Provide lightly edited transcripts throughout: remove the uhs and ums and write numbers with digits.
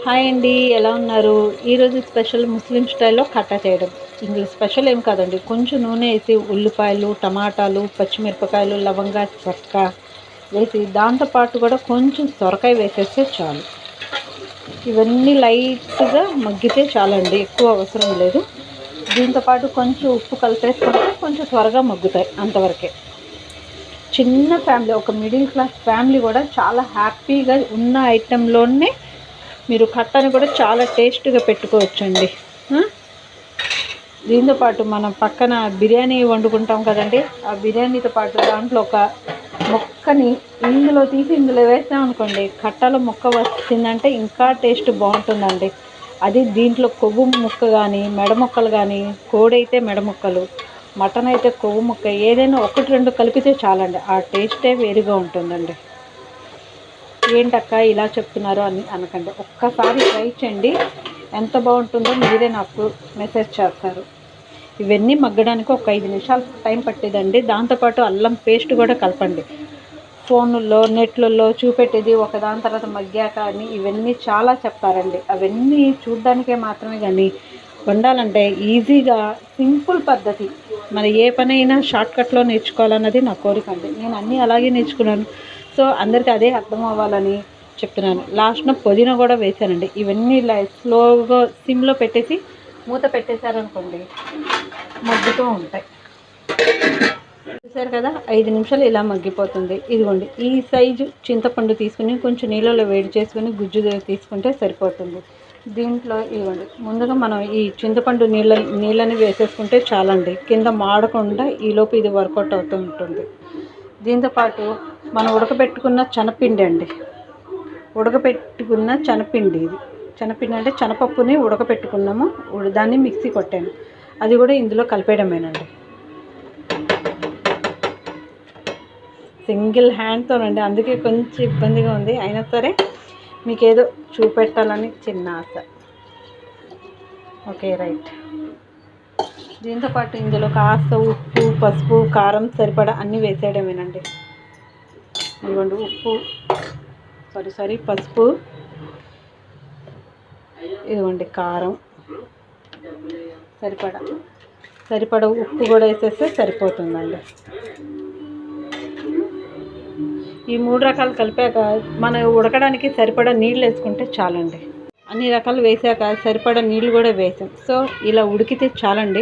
Hi అండి, ఎలా ఉన్నారు? ఈరోజు స్పెషల్ ముస్లిం స్టైల్లో కట్టా చేయడం. ఇందులో స్పెషల్ ఏం కాదండి, కొంచెం నూనె వేసి ఉల్లిపాయలు, టమాటాలు, పచ్చిమిరపకాయలు, లవంగా, చెక్క వేసి దాంతోపాటు కూడా కొంచెం సొరకాయ వేసేస్తే చాలు. ఇవన్నీ లైట్గా మగ్గితే చాలండి, ఎక్కువ అవసరం లేదు. దీంతోపాటు కొంచెం ఉప్పు కలిపేసుకుంటే కొంచెం త్వరగా మగ్గుతాయి, అంతవరకే. చిన్న ఫ్యామిలీ, ఒక మిడిల్ క్లాస్ ఫ్యామిలీ కూడా చాలా హ్యాపీగా ఉన్న ఐటెంలోనే మీరు కట్టని కూడా చాలా టేస్ట్గా పెట్టుకోవచ్చండి. దీంతోపాటు మనం పక్కన బిర్యానీ వండుకుంటాం కదండి, ఆ బిర్యానీతో పాటు దాంట్లో ఒక మొక్కని ఇందులో తీసి ఇందులో వేస్తామనుకోండి, కట్టలో మొక్క వచ్చిందంటే ఇంకా టేస్ట్ బాగుంటుందండి. అది దీంట్లో కొవ్వు ముక్క కానీ, మెడ ముక్కలు కానీ, కోడైతే మెడ ముక్కలు, మటన్ అయితే కొవ్వు ముక్క, ఏదైనా ఒకటి రెండు కలిపితే చాలండి, ఆ టేస్టే వేరుగా ఉంటుందండి. ఏంటక్క ఇలా చెప్తున్నారు అని అనకండి, ఒక్కసారి ట్రై చేయండి, ఎంత బాగుంటుందో మీరే నాకు మెసేజ్ చేస్తారు. ఇవన్నీ మగ్గడానికి ఒక 5 నిమిషాలు టైం పట్టేదండి. దాంతోపాటు అల్లం పేస్ట్ కూడా కలపండి. ఫోన్లలో నెట్లలో చూపెట్టేది ఒకదాని తర్వాత మగ్గాక అని ఇవన్నీ చాలా చెప్తారండి, అవన్నీ చూడ్డానికే మాత్రమే. కానీ వండాలంటే ఈజీగా సింపుల్ పద్ధతి, మరి ఏ పనైనా షార్ట్కట్లో నేర్చుకోవాలన్నది నా కోరిక అండి. నేను అన్నీ అలాగే నేర్చుకున్నాను. సో అందరికీ అదే అర్థం అవ్వాలని చెప్తున్నాను. లాస్ట్న పుదీనా కూడా వేసానండి. ఇవన్నీ ఇలా స్లోగా సిమ్లో పెట్టేసి మూత పెట్టేశారనుకోండి, మగ్గుతూ ఉంటాయి. చూసారు కదా, 5 నిమిషాలు ఇలా మగ్గిపోతుంది. ఇదిగోండి, ఈ సైజు చింతపండు తీసుకుని కొంచెం నీళ్ళలో వేడి చేసుకుని గుజ్జు తీసుకుంటే సరిపోతుంది. దీంట్లో ఇవ్వండి, ముందుగా మనం ఈ చింతపండు నీళ్ళని వేసేసుకుంటే చాలండి, కింద మాడకుండా ఈలోపు ఇది వర్కౌట్ అవుతూ ఉంటుంది. దీంతోపాటు మనం ఉడకబెట్టుకున్న శనగపిండి అండి, ఉడకబెట్టుకున్న శనగపిండి, ఇది శనగపిండి అంటే శనగపప్పుని ఉడకబెట్టుకున్నాము, దాన్ని మిక్సీ కొట్టాను, అది కూడా ఇందులో కలిపేయడమేనండి. సింగిల్ హ్యాండ్తోనండి, అందుకే కొంచెం ఇబ్బందిగా ఉంది, అయినా సరే మీకు ఏదో చూపెట్టాలని చిన్న ఆశ. Okay, right. దీంతోపాటు ఇందులో కాస్త ఉప్పు, పసుపు, కారం సరిపడా అన్నీ వేసేయడమేనండి. ఇదిగోండి ఉప్పు, పసుపు, ఇదిగోండి కారం సరిపడా ఉప్పు కూడా వేసేస్తే సరిపోతుందండి. ఈ 3 రకాలు కలిపాక మనం ఉడకడానికి సరిపడా నీళ్ళు వేసుకుంటే చాలండి. అన్ని రకాలు వేసాక సరిపడా నీళ్ళు కూడా వేసాం. సో ఇలా ఉడికితే చాలండి,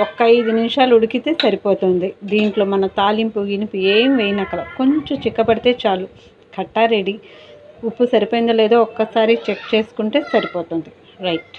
ఒక్క 5 నిమిషాలు ఉడికితే సరిపోతుంది. దీంట్లో మన తాలింపు గినిపు ఏం వేయనక్కల, కొంచెం చిక్కపడితే చాలు, కట్టా రెడీ. ఉప్పు సరిపోయిందో లేదో ఒక్కసారి చెక్ చేసుకుంటే సరిపోతుంది. రైట్.